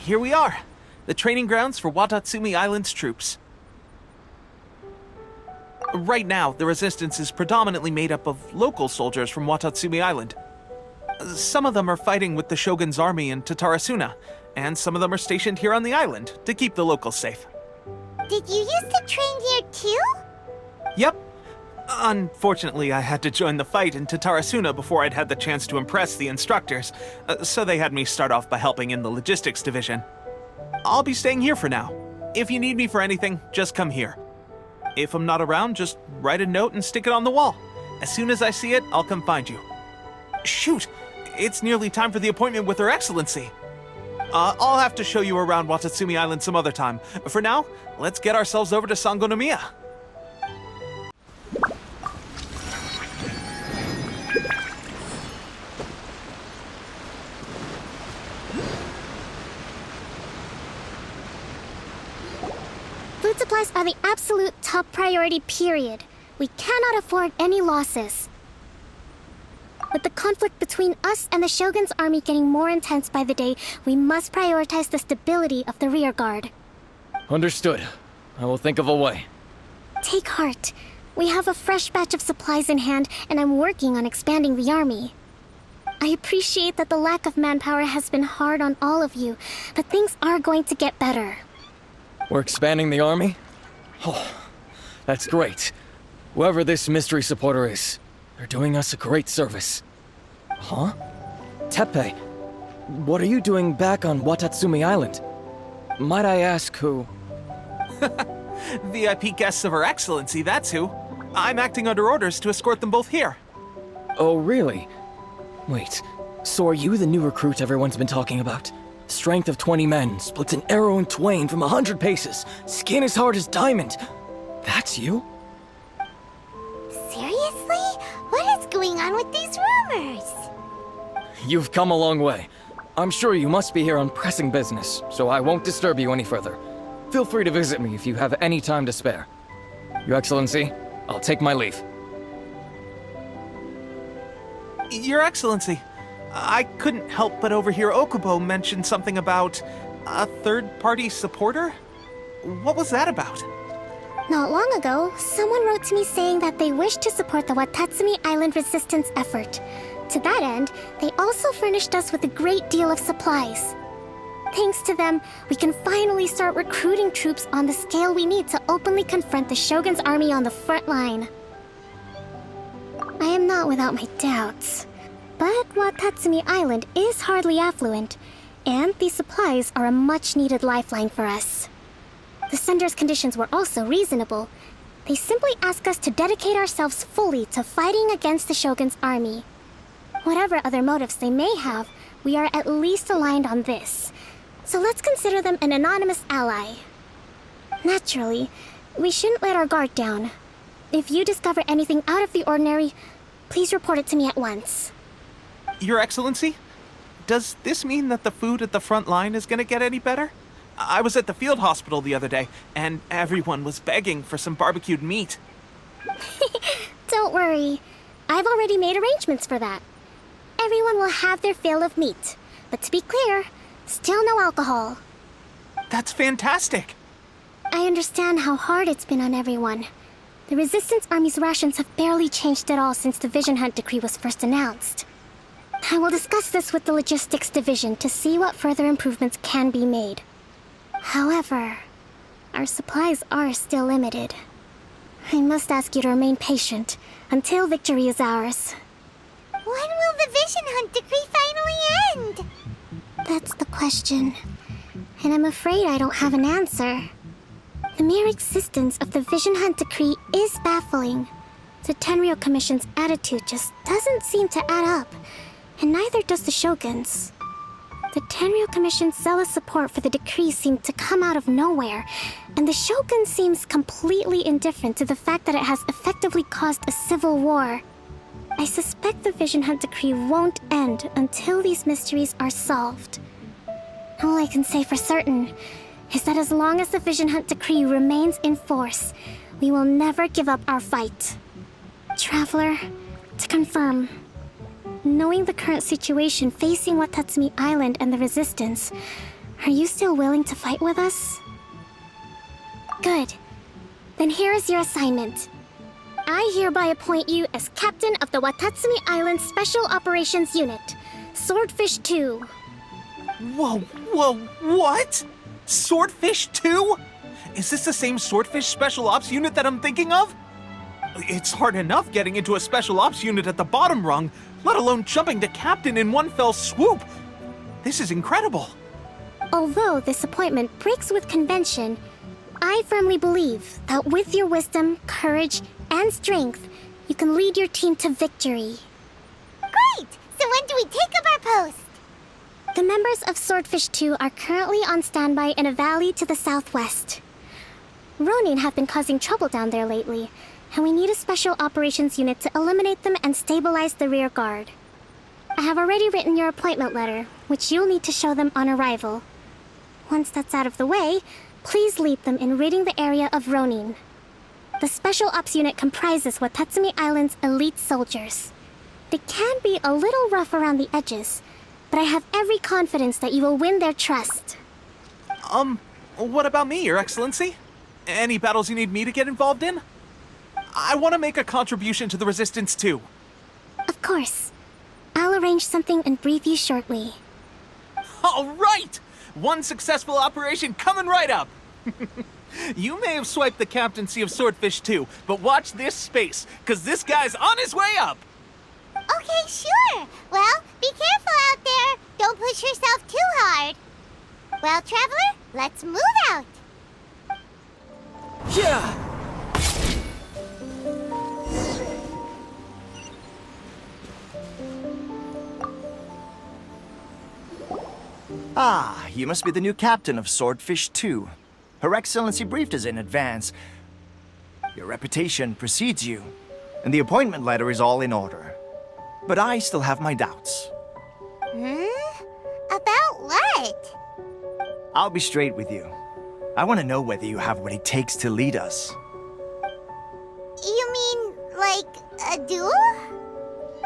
here we are. The training grounds for Watatsumi Island's troops. Right now, the resistance is predominantly made up of local soldiers from Watatsumi Island. Some of them are fighting with the Shogun's army in Tatarasuna, and some of them are stationed here on the island to keep the locals safe. Did you used to train here too? Yep. Unfortunately, I had to join the fight in Tatarasuna before I'd had the chance to impress the instructors, so they had me start off by helping in the logistics division. I'll be staying here for now. If you need me for anything, just come here. If I'm not around, just write a note and stick it on the wall. As soon as I see it, I'll come find you. Shoot! It's nearly time for the appointment with Her Excellency. I'll have to show you around Watatsumi Island some other time. For now, let's get ourselves over to Sangonomiya. Food supplies are the absolute top priority, period. We cannot afford any losses. With the conflict between us and the Shogun's army getting more intense by the day, we must prioritize the stability of the rear guard. Understood. I will think of a way. Take heart. We have a fresh batch of supplies in hand, and I'm working on expanding the army. I appreciate that the lack of manpower has been hard on all of you, but things are going to get better. We're expanding the army? Oh, that's great. Whoever this mystery supporter is, they're doing us a great service. Huh? Teppei, what are you doing back on Watatsumi Island? Might I ask who? VIP guests of Her Excellency, that's who. I'm acting under orders to escort them both here. Oh, really? Wait, so are you the new recruit everyone's been talking about? Strength of 20 men, splits an arrow in twain from 100 paces, skin as hard as diamond. That's you? Seriously? What is going on with these rumors? You've come a long way. I'm sure you must be here on pressing business, so I won't disturb you any further. Feel free to visit me if you have any time to spare. Your Excellency, I'll take my leave. Your Excellency, I couldn't help but overhear Okubo mention something about a third-party supporter? What was that about? Not long ago, someone wrote to me saying that they wish to support the Watatsumi Island resistance effort. To that end, they also furnished us with a great deal of supplies. Thanks to them, we can finally start recruiting troops on the scale we need to openly confront the Shogun's army on the front line. I am not without my doubts. But Watatsumi Island is hardly affluent, and these supplies are a much-needed lifeline for us. The sender's conditions were also reasonable. They simply ask us to dedicate ourselves fully to fighting against the Shogun's army. Whatever other motives they may have, we are at least aligned on this. So let's consider them an anonymous ally. Naturally, we shouldn't let our guard down. If you discover anything out of the ordinary, please report it to me at once. Your Excellency, does this mean that the food at the front line is gonna get any better? I was at the field hospital the other day, and everyone was begging for some barbecued meat. Don't worry. I've already made arrangements for that. Everyone will have their fill of meat. But to be clear, still no alcohol. That's fantastic! I understand how hard it's been on everyone. The Resistance Army's rations have barely changed at all since the Vision Hunt decree was first announced. I will discuss this with the Logistics Division to see what further improvements can be made. However, our supplies are still limited. I must ask you to remain patient until victory is ours. When will the Vision Hunt decree finally end? That's the question. And I'm afraid I don't have an answer. The mere existence of the Vision Hunt decree is baffling. The Tenryou Commission's attitude just doesn't seem to add up, and neither does the Shogun's. The Tenryou Commission's zealous support for the decree seemed to come out of nowhere, and the Shogun seems completely indifferent to the fact that it has effectively caused a civil war. I suspect the Vision Hunt decree won't end until these mysteries are solved. All I can say for certain is that as long as the Vision Hunt decree remains in force, we will never give up our fight. Traveler, to confirm, knowing the current situation facing Watatsumi Island and the Resistance, Are you still willing to fight with us? Good. Then here is your assignment. I hereby appoint you as captain of the Watatsumi Island Special Operations Unit, Swordfish 2. Whoa, what? Swordfish 2? Is this the same Swordfish Special Ops unit that I'm thinking of? It's hard enough getting into a Special Ops unit at the bottom rung, let alone jumping to captain in one fell swoop. This is incredible. Although this appointment breaks with convention, I firmly believe that with your wisdom, courage, and strength, you can lead your team to victory. Great! So when do we take up our post? The members of Swordfish 2 are currently on standby in a valley to the southwest. Ronin have been causing trouble down there lately, and we need a special operations unit to eliminate them and stabilize the rear guard. I have already written your appointment letter, which you'll need to show them on arrival. Once that's out of the way, please lead them in ridding the area of Ronin. The Special Ops unit comprises Watatsumi Island's elite soldiers. They can be a little rough around the edges, but I have every confidence that you will win their trust. What about me, Your Excellency? Any battles you need me to get involved in? I want to make a contribution to the Resistance too. Of course. I'll arrange something and brief you shortly. All right! One successful operation coming right up! You may have swiped the captaincy of Swordfish 2, but watch this space, because this guy's on his way up! Okay, sure. Well, be careful out there. Don't push yourself too hard. Well, Traveler, let's move out. Yeah! Ah, you must be the new captain of Swordfish 2. Her Excellency briefed us in advance. Your reputation precedes you, and the appointment letter is all in order. But I still have my doubts. About what? I'll be straight with you. I want to know whether you have what it takes to lead us. You mean, like, a duel?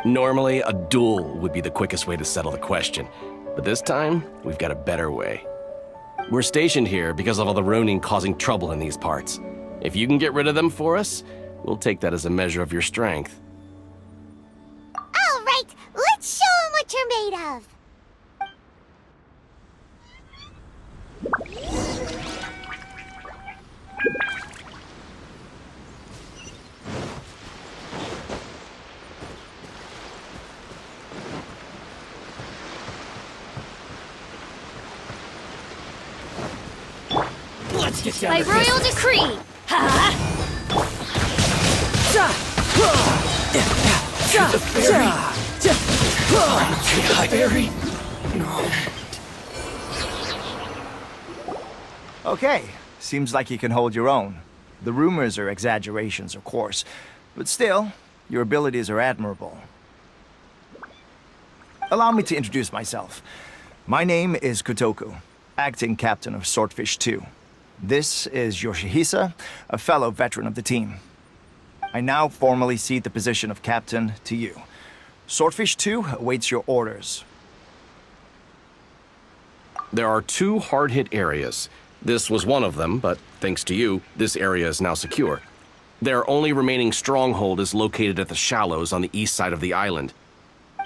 Normally, a duel would be the quickest way to settle the question. But this time, we've got a better way. We're stationed here because of all the Ronin causing trouble in these parts. If you can get rid of them for us, we'll take that as a measure of your strength. All right, let's show 'em what you're made of. Let's get down By to royal decree! Barry. Okay, seems like you can hold your own. The rumors are exaggerations, of course, but still, your abilities are admirable. Allow me to introduce myself. My name is Kotoku, acting captain of Swordfish 2. This is Yoshihisa, a fellow veteran of the team. I now formally cede the position of captain to you. Swordfish 2 awaits your orders. There are 2 hard-hit areas. This was one of them, but thanks to you, this area is now secure. Their only remaining stronghold is located at the shallows on the east side of the island.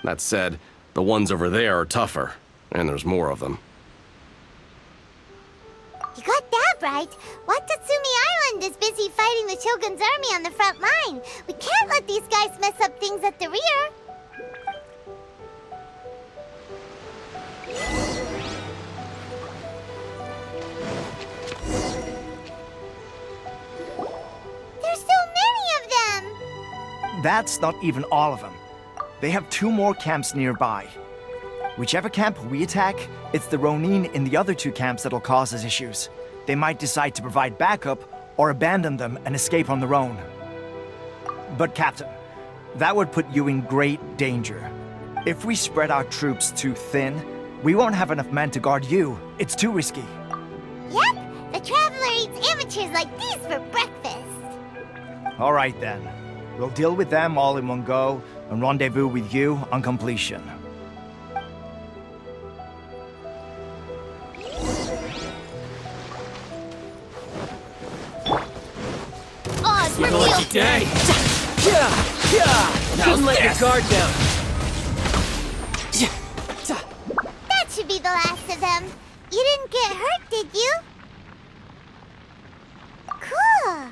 That said, the ones over there are tougher, and there's more of them. You got that right. Watatsumi Island is busy fighting the Shogun's army on the front line. We can't let these guys mess up things at the rear. There's so many of them. That's not even all of them. They have 2 more camps nearby. Whichever camp we attack, it's the Ronin in the other 2 camps that'll cause us issues. They might decide to provide backup or abandon them and escape on their own. But Captain, that would put you in great danger. If we spread our troops too thin, we won't have enough men to guard you. It's too risky. Yep, the Traveler eats amateurs like these for breakfast. All right then. We'll deal with them all in one go and rendezvous with you on completion. Gonna let you down. Couldn't let your guard down. That should be the last of them. You didn't get hurt, did you? Cool.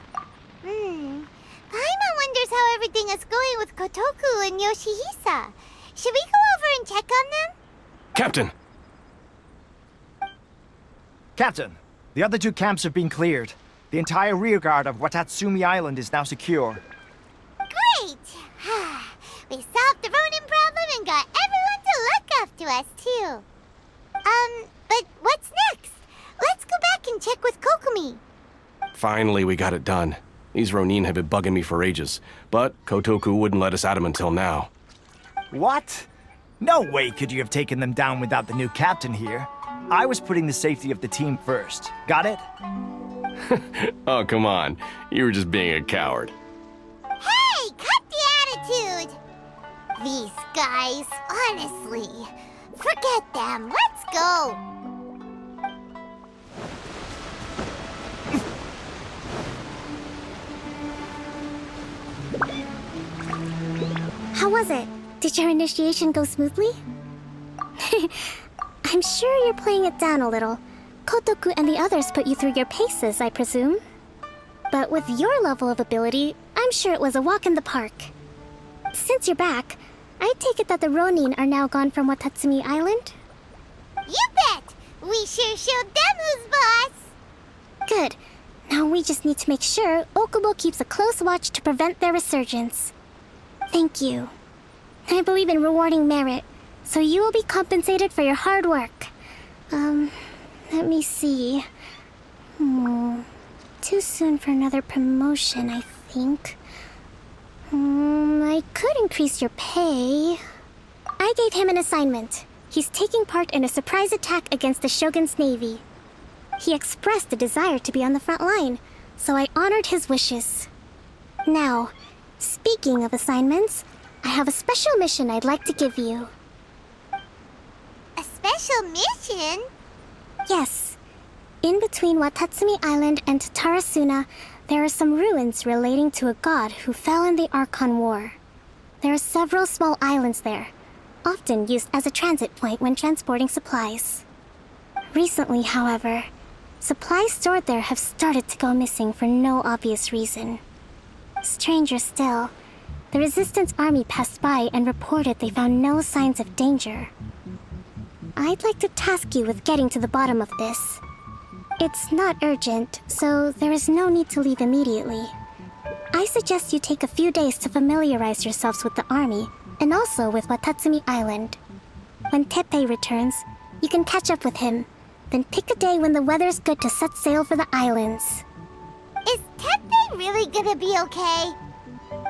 Paimon wonders how everything is going with Kotoku and Yoshihisa. Should we go over and check on them? Captain! Captain, the other two camps have been cleared. The entire rearguard of Watatsumi Island is now secure. Great! We solved the Ronin problem and got everyone to look up to us, too. But what's next? Let's go back and check with Kokumi. Finally, we got it done. These Ronin have been bugging me for ages, but Kotoku wouldn't let us at him until now. What? No way could you have taken them down without the new captain here. I was putting the safety of the team first. Got it? Oh, come on. You were just being a coward. Hey, cut the attitude! These guys, honestly. Forget them. Let's go. How was it? Did your initiation go smoothly? I'm sure you're playing it down a little. Kotoku and the others put you through your paces, I presume. But with your level of ability, I'm sure it was a walk in the park. Since you're back, I take it that the Ronin are now gone from Watatsumi Island? You bet! We sure showed them who's boss! Good. Now we just need to make sure Okubo keeps a close watch to prevent their resurgence. Thank you. I believe in rewarding merit, so you will be compensated for your hard work. Let me see. Too soon for another promotion, I think. I could increase your pay. I gave him an assignment. He's taking part in a surprise attack against the Shogun's navy. He expressed a desire to be on the front line, so I honored his wishes. Now, speaking of assignments, I have a special mission I'd like to give you. A special mission? Yes. In between Watatsumi Island and Tarasuna, there are some ruins relating to a god who fell in the Archon War. There are several small islands there, often used as a transit point when transporting supplies. Recently, however, supplies stored there have started to go missing for no obvious reason. Stranger still, the Resistance army passed by and reported they found no signs of danger. I'd like to task you with getting to the bottom of this. It's not urgent, so there is no need to leave immediately. I suggest you take a few days to familiarize yourselves with the army, and also with Watatsumi Island. When Teppei returns, you can catch up with him, then pick a day when the weather's good to set sail for the islands. Is Teppei really gonna be okay?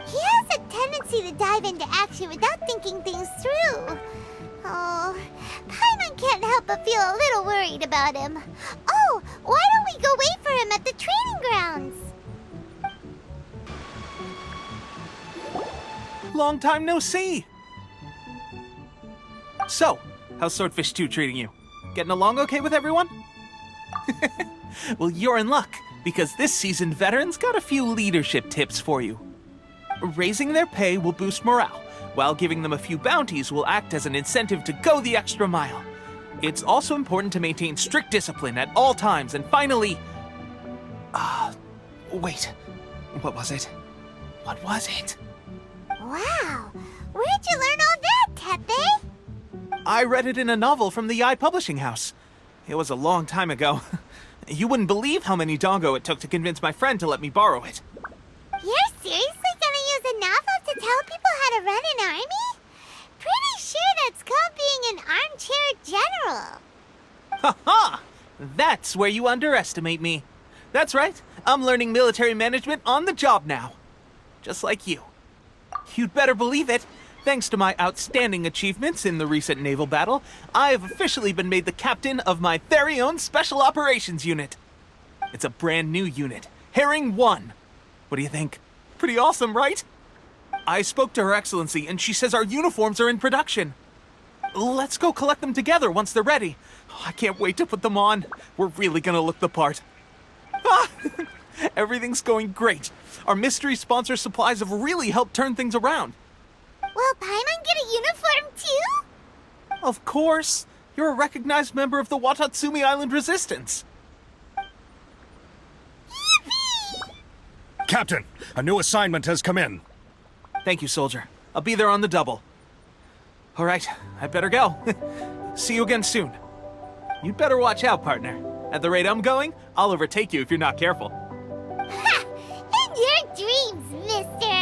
He has a tendency to dive into action without thinking things through. Oh, Paimon can't help but feel a little worried about him. Oh, why don't we go wait for him at the training grounds? Long time no see! So, how's Swordfish 2 treating you? Getting along okay with everyone? Well, you're in luck, because this seasoned veteran's got a few leadership tips for you. Raising their pay will boost morale, while giving them a few bounties will act as an incentive to go the extra mile. It's also important to maintain strict discipline at all times, and finally... wait. What was it? What was it? Wow, where'd you learn all that, Teppei? I read it in a novel from the Yae Publishing House. It was a long time ago. You wouldn't believe how many dongo it took to convince my friend to let me borrow it. You're seriously gonna use a novel to tell people how to run an army? Pretty sure that's called being an armchair general. Ha ha! That's where you underestimate me. That's right, I'm learning military management on the job now. Just like you. You'd better believe it. Thanks to my outstanding achievements in the recent naval battle, I have officially been made the captain of my very own Special Operations Unit. It's a brand new unit, Herring 1. What do you think? Pretty awesome, right? I spoke to Her Excellency, and she says our uniforms are in production. Let's go collect them together once they're ready. I can't wait to put them on. We're really gonna look the part. Ah! Everything's going great. Our mystery sponsor supplies have really helped turn things around. Will Paimon get a uniform too? Of course. You're a recognized member of the Watatsumi Island Resistance. Yippee! Captain, a new assignment has come in. Thank you, soldier. I'll be there on the double. All right, I'd better go. See you again soon. You'd better watch out, partner. At the rate I'm going, I'll overtake you if you're not careful. Ha! In your dreams, mister!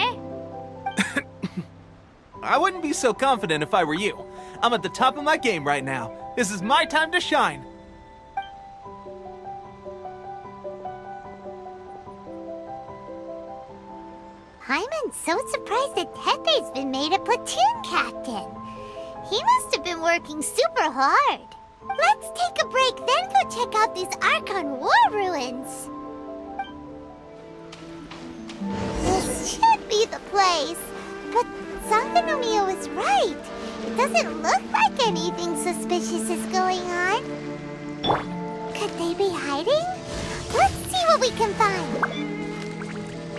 I wouldn't be so confident if I were you. I'm at the top of my game right now. This is my time to shine. Paimon's so surprised that Tepe's been made a platoon captain. He must have been working super hard. Let's take a break, then go check out these Archon War ruins. This should be the place. But Sangonomiya was right. It doesn't look like anything suspicious is going on. Could they be hiding? Let's see what we can find.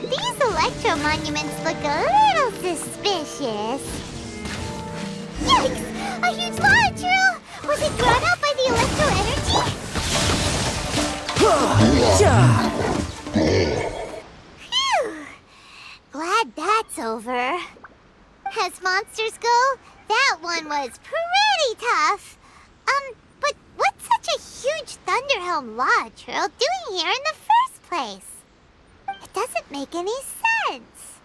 These electro monuments look a little suspicious. Yikes! A huge lava drill! Was it drawn out by the electro energy? Phew! Glad that's over. As monsters go, that one was pretty tough. But what's such a huge Thunderhelm lava trail doing here in the first place? It doesn't make any sense.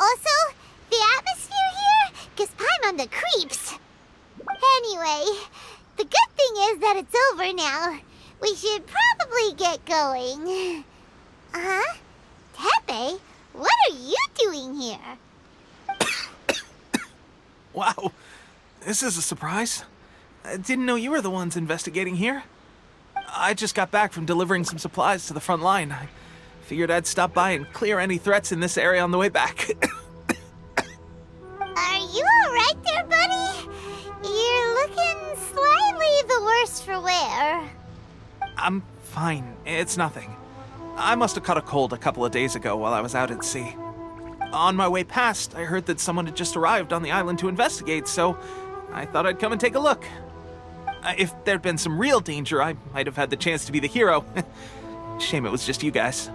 Also, the atmosphere here gives Paimon the creeps. Anyway, the good thing is that it's over now. We should probably get going. Huh? Tepe, what are you doing here? Wow, this is a surprise. I didn't know you were the ones investigating here. I just got back from delivering some supplies to the front line. I figured I'd stop by and clear any threats in this area on the way back. Are you alright there, buddy? You're looking slightly the worse for wear. I'm fine. It's nothing. I must have caught a cold a couple of days ago while I was out at sea. On my way past, I heard that someone had just arrived on the island to investigate, so I thought I'd come and take a look. If there'd been some real danger, I might have had the chance to be the hero. Shame it was just you guys.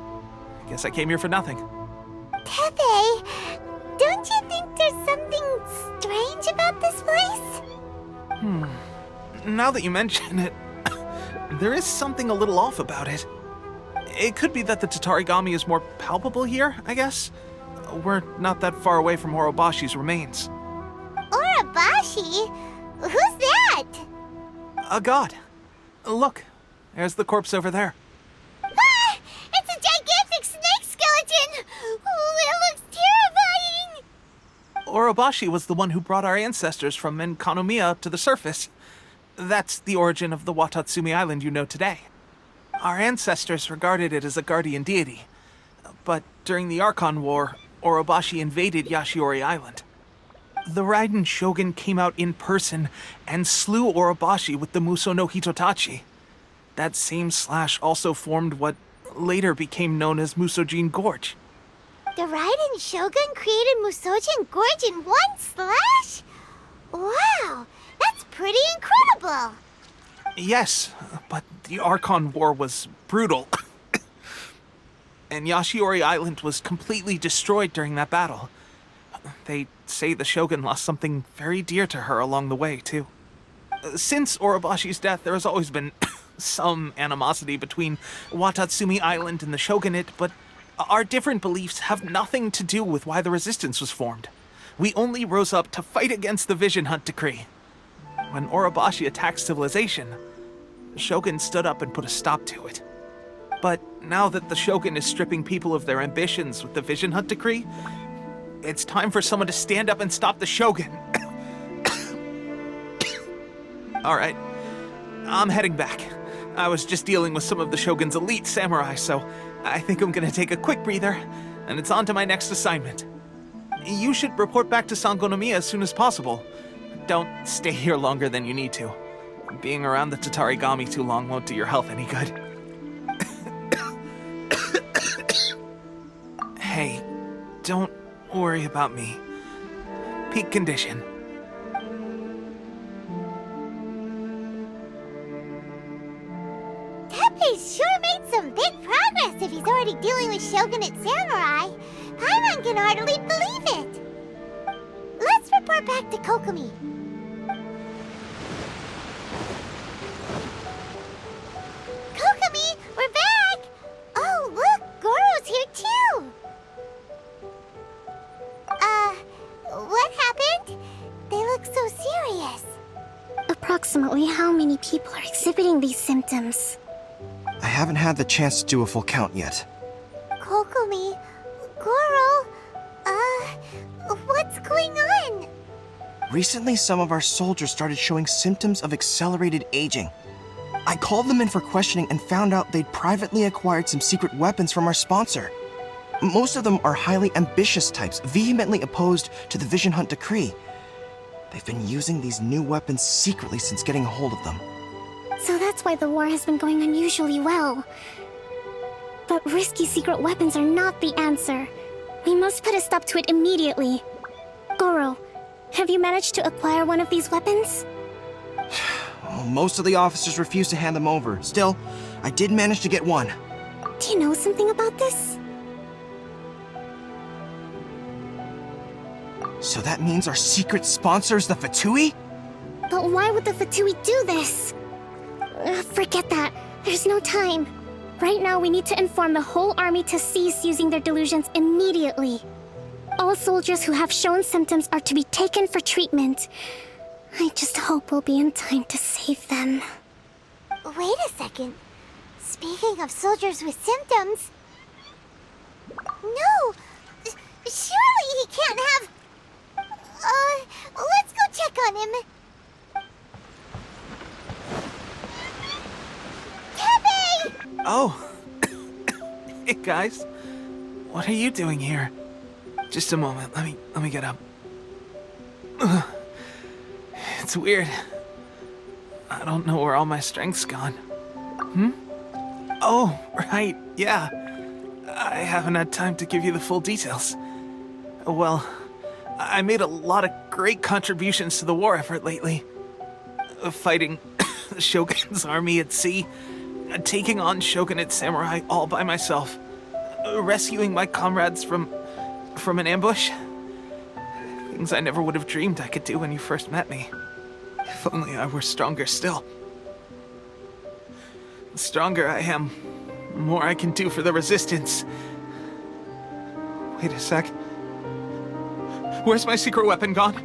Guess I came here for nothing. Tepe, don't you think there's something strange about this place? Now that you mention it, there is something a little off about it. It could be that the Tatarigami is more palpable here, I guess. We're not that far away from Orobashi's remains. Orobashi? Who's that? A god. Look, there's the corpse over there. Ah! It's a gigantic snake skeleton! Oh, it looks terrifying! Orobashi was the one who brought our ancestors from Enkanomiya up to the surface. That's the origin of the Watatsumi Island you know today. Our ancestors regarded it as a guardian deity. But during the Archon War, Orobashi invaded Yashiori Island. The Raiden Shogun came out in person and slew Orobashi with the Muso no Hitotachi. That same slash also formed what later became known as Musojin Gorge. The Raiden Shogun created Musojin Gorge in one slash? Wow, that's pretty incredible! Yes, but the Archon War was brutal. And Yashiori Island was completely destroyed during that battle. They say the Shogun lost something very dear to her along the way, too. Since Orobashi's death, there has always been some animosity between Watatsumi Island and the Shogunate, but our different beliefs have nothing to do with why the resistance was formed. We only rose up to fight against the Vision Hunt Decree. When Orobashi attacked civilization, the Shogun stood up and put a stop to it. But now that the Shogun is stripping people of their ambitions with the Vision Hunt Decree, it's time for someone to stand up and stop the Shogun. Alright, I'm heading back. I was just dealing with some of the Shogun's elite samurai, so I think I'm gonna take a quick breather, and it's on to my next assignment. You should report back to Sangonomiya as soon as possible. Don't stay here longer than you need to. Being around the Tatarigami too long won't do your health any good. don't worry about me. Peak condition. Teppei's sure made some big progress if he's already dealing with Shogunate Samurai. Paimon can hardly believe it. Let's report back to Kokomi. Kokomi, we're back! Oh, look, Goro's here too! What happened? They look so serious. Approximately how many people are exhibiting these symptoms? I haven't had the chance to do a full count yet. Kokomi, Goro, what's going on? Recently, some of our soldiers started showing symptoms of accelerated aging. I called them in for questioning and found out they'd privately acquired some secret weapons from our sponsor. Most of them are highly ambitious types, vehemently opposed to the Vision Hunt decree. They've been using these new weapons secretly since getting a hold of them. So that's why the war has been going unusually well. But risky secret weapons are not the answer. We must put a stop to it immediately. Goro, have you managed to acquire one of these weapons? Well, most of the officers refuse to hand them over. Still, I did manage to get one. Do you know something about this? So that means our secret sponsor is the Fatui? But why would the Fatui do this? Forget that. There's no time. Right now, we need to inform the whole army to cease using their delusions immediately. All soldiers who have shown symptoms are to be taken for treatment. I just hope we'll be in time to save them. Wait a second. Speaking of soldiers with symptoms... No! Surely he can't have... let's go check on him. Teppei! Oh. Hey, guys. What are you doing here? Just a moment. Let me get up. Ugh. It's weird. I don't know where all my strength's gone. Oh, right. Yeah. I haven't had time to give you the full details. Well, I made a lot of great contributions to the war effort lately. Fighting the Shogun's army at sea, taking on Shogunate Samurai all by myself, rescuing my comrades from an ambush. Things I never would have dreamed I could do when you first met me. If only I were stronger still. The stronger I am, the more I can do for the Resistance. Wait a sec. Where's my secret weapon gone?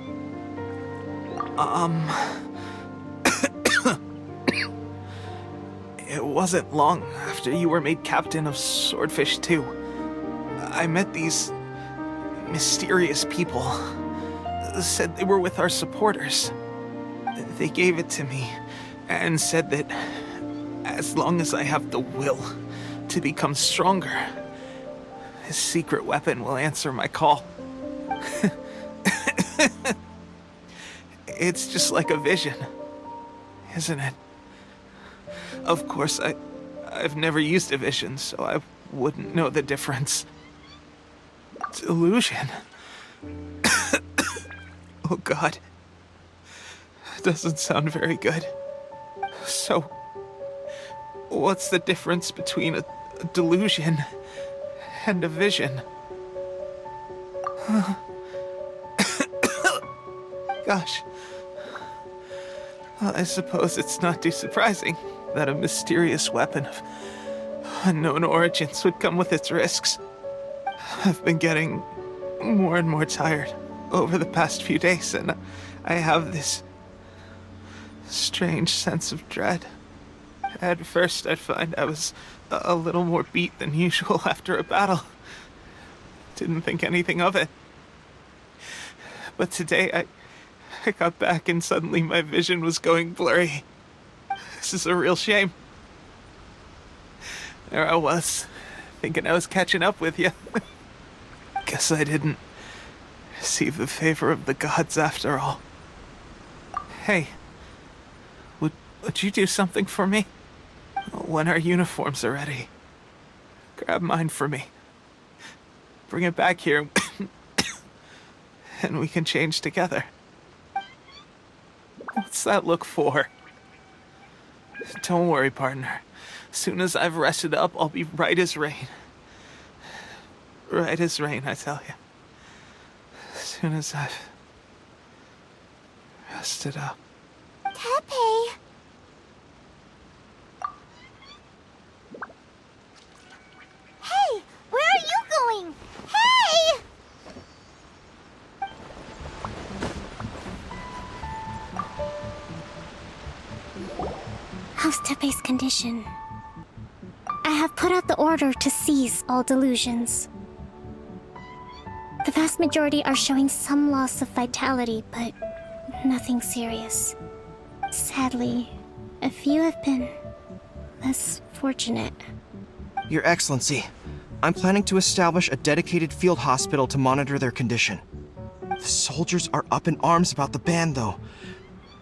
It wasn't long after you were made captain of Swordfish 2. I met these mysterious people. Said they were with our supporters. They gave it to me and said that as long as I have the will to become stronger, his secret weapon will answer my call. It's just like a vision, isn't it? Of course, I've never used a vision, so I wouldn't know the difference. Delusion. Oh God. Doesn't sound very good. So, what's the difference between a delusion and a vision? Gosh. Well, I suppose it's not too surprising that a mysterious weapon of unknown origins would come with its risks. I've been getting more and more tired over the past few days, and I have this strange sense of dread. At first, I'd find I was a little more beat than usual after a battle. Didn't think anything of it. But today, I got back and suddenly my vision was going blurry. This is a real shame. There I was, thinking I was catching up with you. Guess I didn't receive the favor of the gods after all. Hey, would you do something for me? When our uniforms are ready, grab mine for me. Bring it back here, and we can change together. What's that look for? Don't worry, partner. Soon as I've rested up, I'll be right as rain. Right as rain, I tell you. Soon as I've rested up. Tepe! Hey! Where are you going? Hey! How's Tepe's condition? I have put out the order to cease all delusions. The vast majority are showing some loss of vitality, but nothing serious. Sadly, a few have been less fortunate. Your Excellency, I'm planning to establish a dedicated field hospital to monitor their condition. The soldiers are up in arms about the ban, though.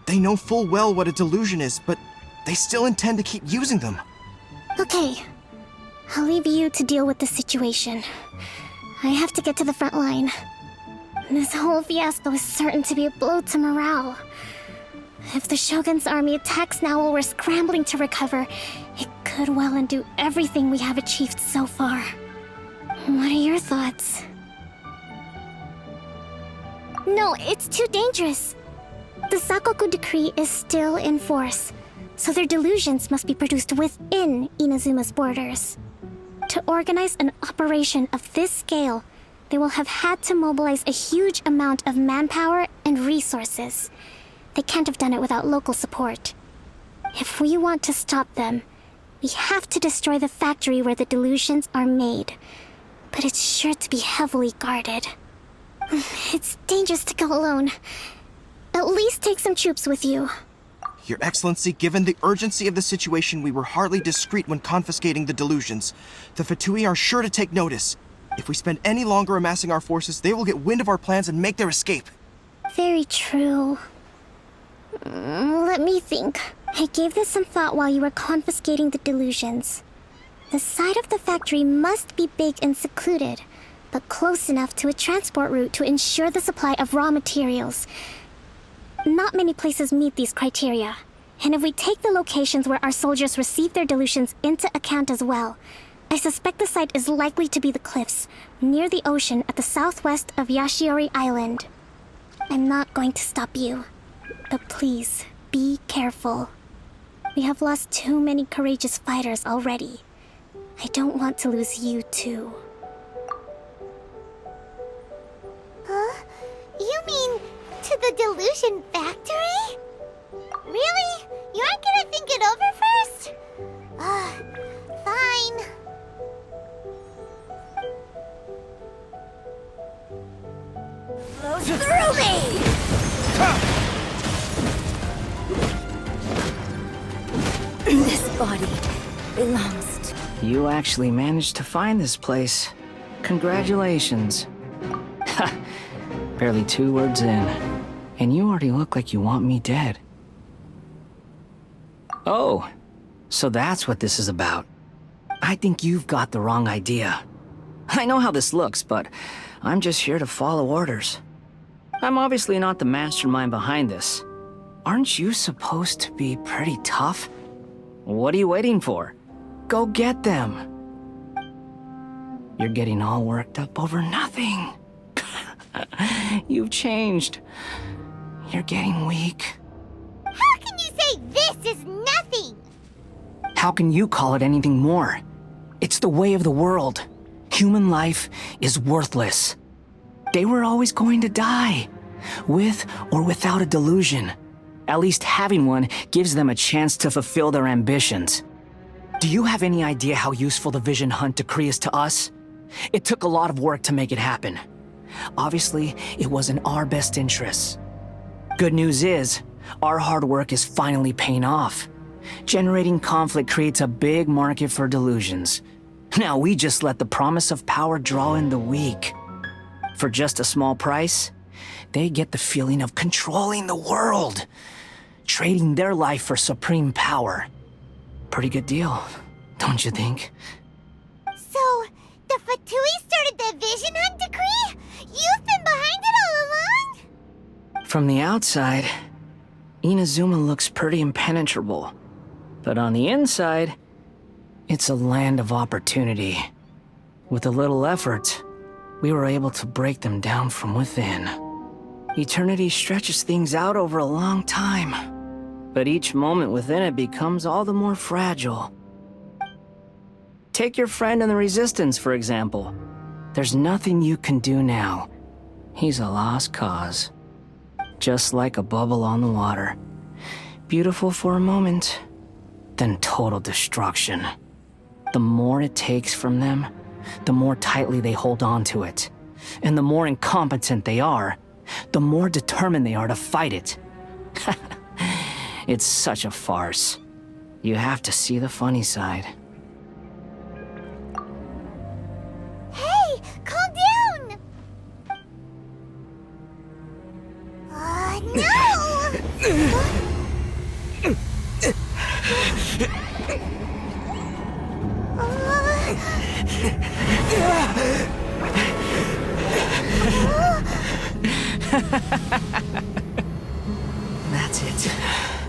They know full well what a delusion is, but they still intend to keep using them. Okay, I'll leave you to deal with the situation. I have to get to the front line. This whole fiasco is certain to be a blow to morale. If the Shogun's army attacks now while we're scrambling to recover, it could well undo everything we have achieved so far. What are your thoughts? No, it's too dangerous. The Sakoku decree is still in force, so their delusions must be produced within Inazuma's borders. To organize an operation of this scale, they will have had to mobilize a huge amount of manpower and resources. They can't have done it without local support. If we want to stop them, we have to destroy the factory where the delusions are made. But it's sure to be heavily guarded. It's dangerous to go alone. At least take some troops with you. Your Excellency, given the urgency of the situation, we were hardly discreet when confiscating the delusions. The Fatui are sure to take notice. If we spend any longer amassing our forces, they will get wind of our plans and make their escape. Very true. Let me think. I gave this some thought while you were confiscating the delusions. The side of the factory must be big and secluded, but close enough to a transport route to ensure the supply of raw materials. Not many places meet these criteria, and if we take the locations where our soldiers receive their delusions into account as well, I suspect the site is likely to be the cliffs, near the ocean at the southwest of Yashiori Island. I'm not going to stop you, but please, be careful. We have lost too many courageous fighters already. I don't want to lose you too. Huh? You mean to the delusion factory? Really? You aren't gonna think it over first? Fine. Flows through me! This body belongs to... You actually managed to find this place. Congratulations. Ha! Barely 2 words in, and you already look like you want me dead. Oh, so that's what this is about. I think you've got the wrong idea. I know how this looks, but I'm just here to follow orders. I'm obviously not the mastermind behind this. Aren't you supposed to be pretty tough? What are you waiting for? Go get them. You're getting all worked up over nothing. You've changed. You're getting weak. How can you say this is nothing? How can you call it anything more? It's the way of the world. Human life is worthless. They were always going to die, with or without a delusion. At least having one gives them a chance to fulfill their ambitions. Do you have any idea how useful the Vision Hunt decree is to us? It took a lot of work to make it happen. Obviously, it was in our best interests. Good news is, our hard work is finally paying off. Generating conflict creates a big market for delusions. Now we just let the promise of power draw in the weak. For just a small price, they get the feeling of controlling the world, trading their life for supreme power. Pretty good deal, don't you think? So, the Fatui started the Vision Hunt decree? You've been behind it all along? From the outside, Inazuma looks pretty impenetrable. But on the inside, it's a land of opportunity. With a little effort, we were able to break them down from within. Eternity stretches things out over a long time, but each moment within it becomes all the more fragile. Take your friend in the Resistance, for example. There's nothing you can do now. He's a lost cause. Just like a bubble on the water. Beautiful for a moment, then total destruction. The more it takes from them, the more tightly they hold on to it. And the more incompetent they are, the more determined they are to fight it. It's such a farce. You have to see the funny side. Hey, calm down! That's it.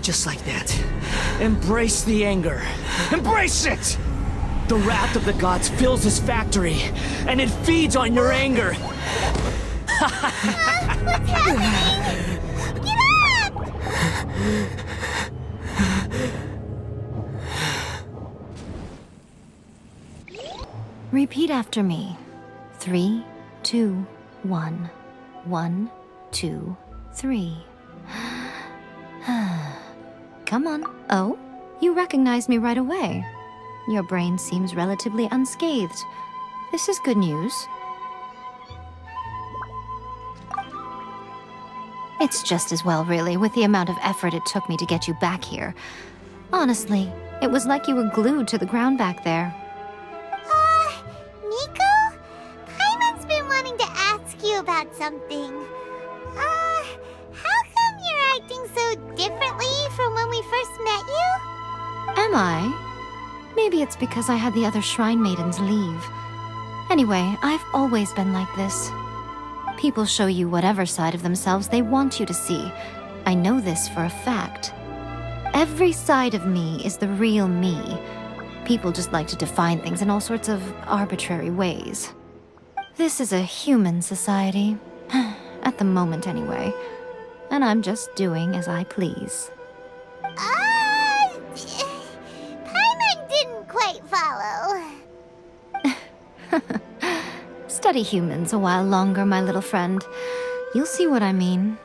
Just like that. Embrace the anger. Embrace it! The wrath of the gods fills this factory, and it feeds on your anger. What's happening? Get up! Repeat after me. 3, 2, 1. 1, 2, 3. Come on. Oh, you recognized me right away. Your brain seems relatively unscathed. This is good news. It's just as well, really, with the amount of effort it took me to get you back here. Honestly, it was like you were glued to the ground back there. Nico? Paimon's been wanting to ask you about something. How come you're acting so differently from when we first met you? Am I? Maybe it's because I had the other Shrine Maidens leave. Anyway, I've always been like this. People show you whatever side of themselves they want you to see. I know this for a fact. Every side of me is the real me. People just like to define things in all sorts of arbitrary ways. This is a human society. At the moment, anyway. And I'm just doing as I please. Paimon didn't quite follow. Study humans a while longer, my little friend. You'll see what I mean.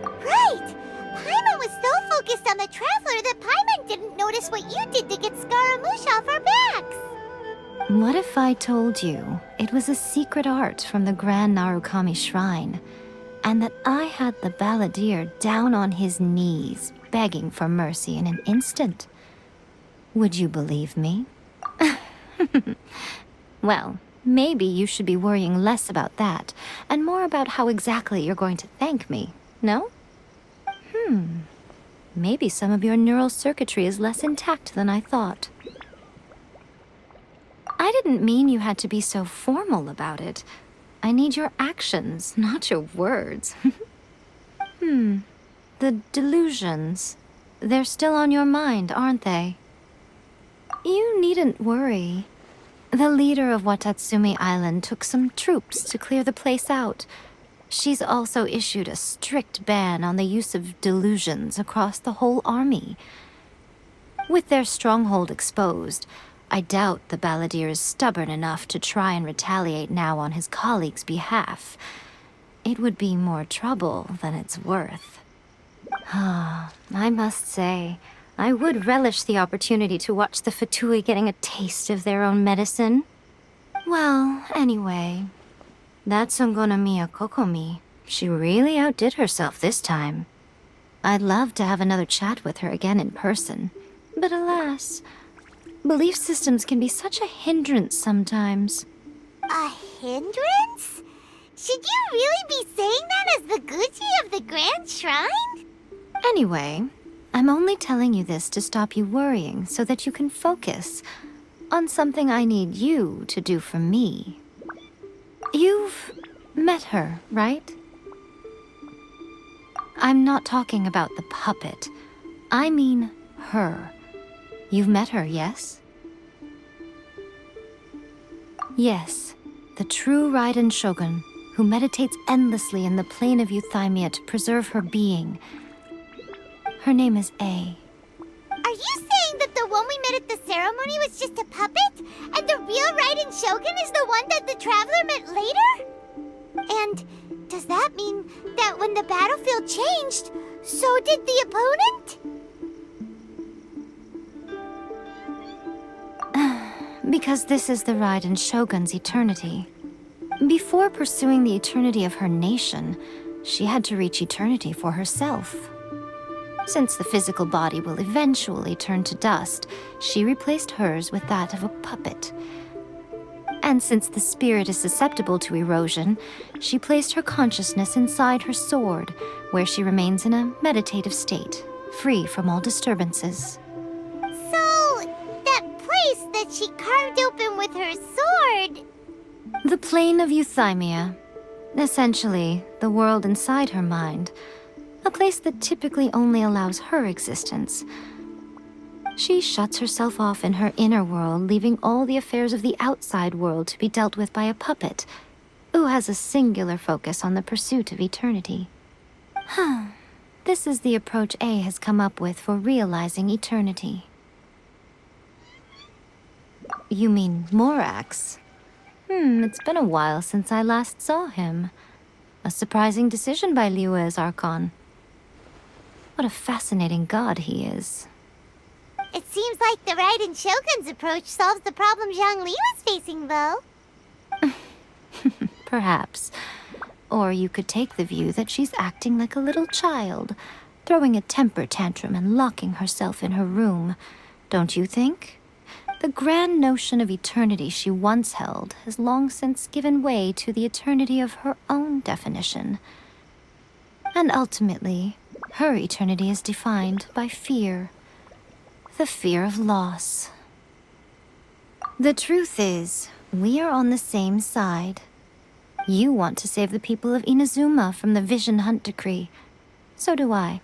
Right! Paimon was so focused on the Traveler that Paimon didn't notice what you did to get Scaramouche off our backs. What if I told you it was a secret art from the Grand Narukami Shrine, and that I had the balladeer down on his knees, begging for mercy in an instant? Would you believe me? Well, maybe you should be worrying less about that, and more about how exactly you're going to thank me, no? Maybe some of your neural circuitry is less intact than I thought. I didn't mean you had to be so formal about it. I need your actions, not your words. The delusions. They're still on your mind, aren't they? You needn't worry. The leader of Watatsumi Island took some troops to clear the place out. She's also issued a strict ban on the use of delusions across the whole army. With their stronghold exposed, I doubt the balladeer is stubborn enough to try and retaliate now on his colleague's behalf. It would be more trouble than it's worth. I must say, I would relish the opportunity to watch the Fatui getting a taste of their own medicine. Well, anyway, that Songonomiya Kokomi, she really outdid herself this time. I'd love to have another chat with her again in person, but alas, belief systems can be such a hindrance sometimes. A hindrance? Should you really be saying that as the Gucci of the Grand Shrine? Anyway, I'm only telling you this to stop you worrying so that you can focus on something I need you to do for me. You've met her, right? I'm not talking about the puppet. I mean her. You've met her, yes? Yes, the true Raiden Shogun, who meditates endlessly in the plane of Euthymia to preserve her being. Her name is A. Are you saying that the one we met at the ceremony was just a puppet? And the real Raiden Shogun is the one that the Traveler met later? And does that mean that when the battlefield changed, so did the opponent? Because this is the Raiden Shogun's eternity. Before pursuing the eternity of her nation, she had to reach eternity for herself. Since the physical body will eventually turn to dust, she replaced hers with that of a puppet. And since the spirit is susceptible to erosion, she placed her consciousness inside her sword, where she remains in a meditative state, free from all disturbances. So, that place that she carved open with her sword... The plane of Euthymia. Essentially, the world inside her mind. A place that typically only allows her existence. She shuts herself off in her inner world, leaving all the affairs of the outside world to be dealt with by a puppet, who has a singular focus on the pursuit of eternity. This is the approach A has come up with for realizing eternity. You mean Morax? It's been a while since I last saw him. A surprising decision by Liyue's Archon. What a fascinating god he is. It seems like the Raiden Shogun's approach solves the problem Zhang Li was facing, though. Perhaps. Or you could take the view that she's acting like a little child, throwing a temper tantrum and locking herself in her room. Don't you think? The grand notion of eternity she once held has long since given way to the eternity of her own definition. And ultimately, her eternity is defined by fear. The fear of loss. The truth is, we are on the same side. You want to save the people of Inazuma from the Vision Hunt decree. So do I.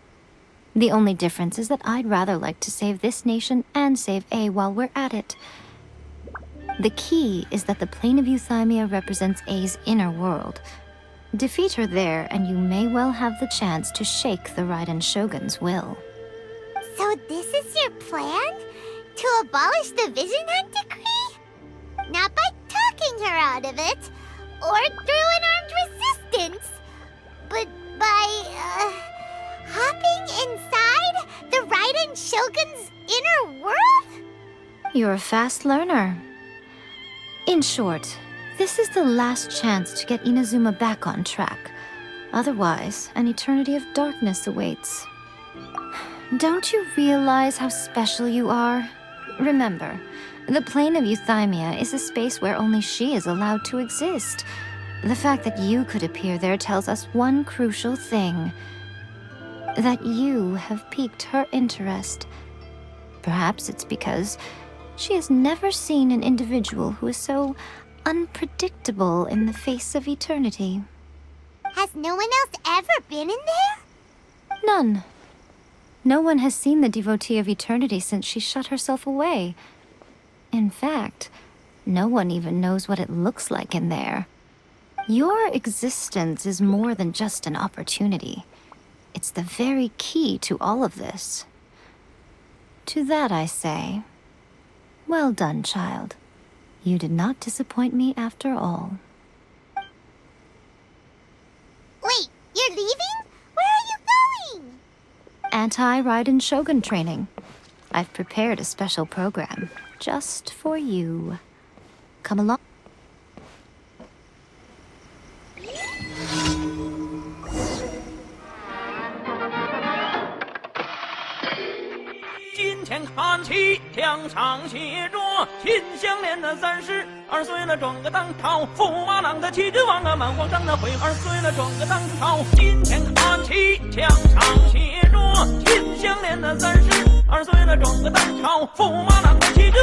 The only difference is that I'd rather like to save this nation and save A while we're at it. The key is that the plane of Euthymia represents A's inner world. Defeat her there, and you may well have the chance to shake the Raiden Shogun's will. So this is your plan? To abolish the Vision Hunt decree? Not by talking her out of it, or through an armed resistance, but by, hopping inside the Raiden Shogun's inner world? You're a fast learner. In short, this is the last chance to get Inazuma back on track. Otherwise, an eternity of darkness awaits. Don't you realize how special you are? Remember, the plane of Euthymia is a space where only she is allowed to exist. The fact that you could appear there tells us one crucial thing. That you have piqued her interest. Perhaps it's because she has never seen an individual who is so unpredictable in the face of eternity. Has no one else ever been in there? None. No one has seen the devotee of eternity since she shut herself away. In fact, no one even knows what it looks like in there. Your existence is more than just an opportunity. It's the very key to all of this. To that I say, well done, child. You did not disappoint me after all. Wait, you're leaving? Where are you going? Anti-Raiden Shogun training. I've prepared a special program just for you. Come along. 金钱看齐，墙上写着秦香莲的32岁了，装个当朝驸马郎的齐君王啊，满皇上的会2岁了，装个当朝。金钱看齐，墙上写着秦香莲的32岁了，装个当朝驸马郎。